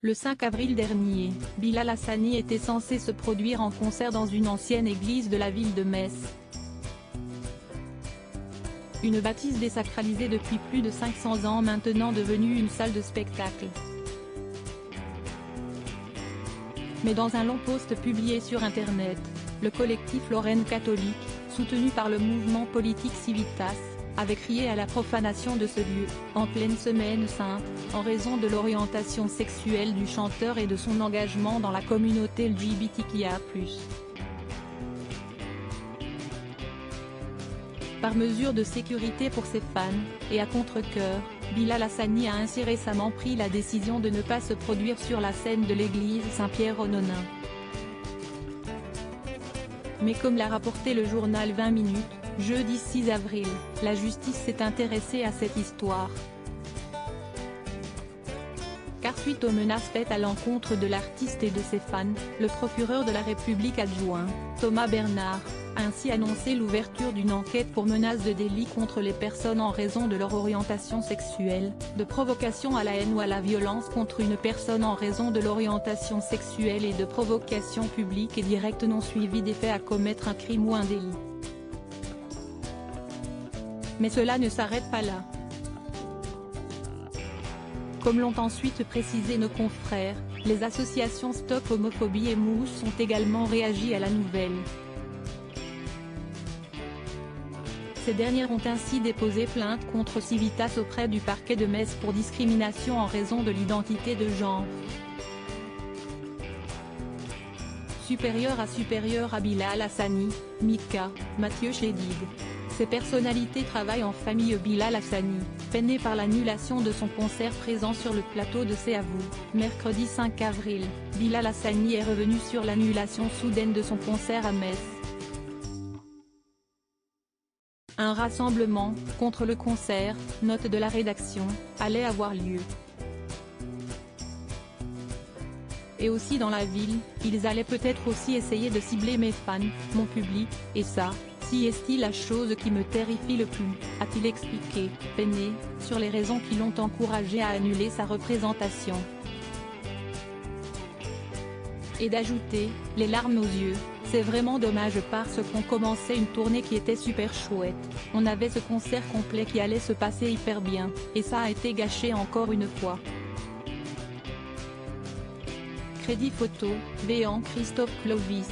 Le 5 avril dernier, Bilal Hassani était censé se produire en concert dans une ancienne église de la ville de Metz. Une bâtisse désacralisée depuis plus de 500 ans maintenant devenue une salle de spectacle. Mais dans un long post publié sur Internet, le collectif Lorraine catholique, soutenu par le mouvement politique Civitas, avait crié à la profanation de ce lieu, en pleine semaine sainte, en raison de l'orientation sexuelle du chanteur et de son engagement dans la communauté LGBTQIA+. Par mesure de sécurité pour ses fans, et à contre-cœur, Bilal Hassani a ainsi récemment pris la décision de ne pas se produire sur la scène de l'église Saint-Pierre-aux-Nonains. Mais comme l'a rapporté le journal 20 minutes, jeudi 6 avril, la justice s'est intéressée à cette histoire. Car suite aux menaces faites à l'encontre de l'artiste et de ses fans, le procureur de la République adjoint, Thomas Bernard, a ainsi annoncé l'ouverture d'une enquête pour menaces de délit contre les personnes en raison de leur orientation sexuelle, de provocation à la haine ou à la violence contre une personne en raison de l'orientation sexuelle et de provocation publique et directe non suivie des faits à commettre un crime ou un délit. Mais cela ne s'arrête pas là. Comme l'ont ensuite précisé nos confrères, les associations Stop Homophobie et Mousse ont également réagi à la nouvelle. Ces dernières ont ainsi déposé plainte contre Civitas auprès du parquet de Metz pour discrimination en raison de l'identité de genre. Supérieur à Bilal Hassani, Mika, Mathieu Chédid. Ces personnalités travaillent en famille. Bilal Hassani, peiné par l'annulation de son concert présent sur le plateau de C'est à vous, mercredi 5 avril, Bilal Hassani est revenu sur l'annulation soudaine de son concert à Metz. Un rassemblement, contre le concert, note de la rédaction, allait avoir lieu. Et aussi dans la ville, ils allaient peut-être aussi essayer de cibler mes fans, mon public, et ça, si est-il la chose qui me terrifie le plus, a-t-il expliqué, peiné, sur les raisons qui l'ont encouragé à annuler sa représentation. Et d'ajouter, les larmes aux yeux, c'est vraiment dommage parce qu'on commençait une tournée qui était super chouette, on avait ce concert complet qui allait se passer hyper bien, et ça a été gâché encore une fois. Crédit photo, Véan Christophe Clovis.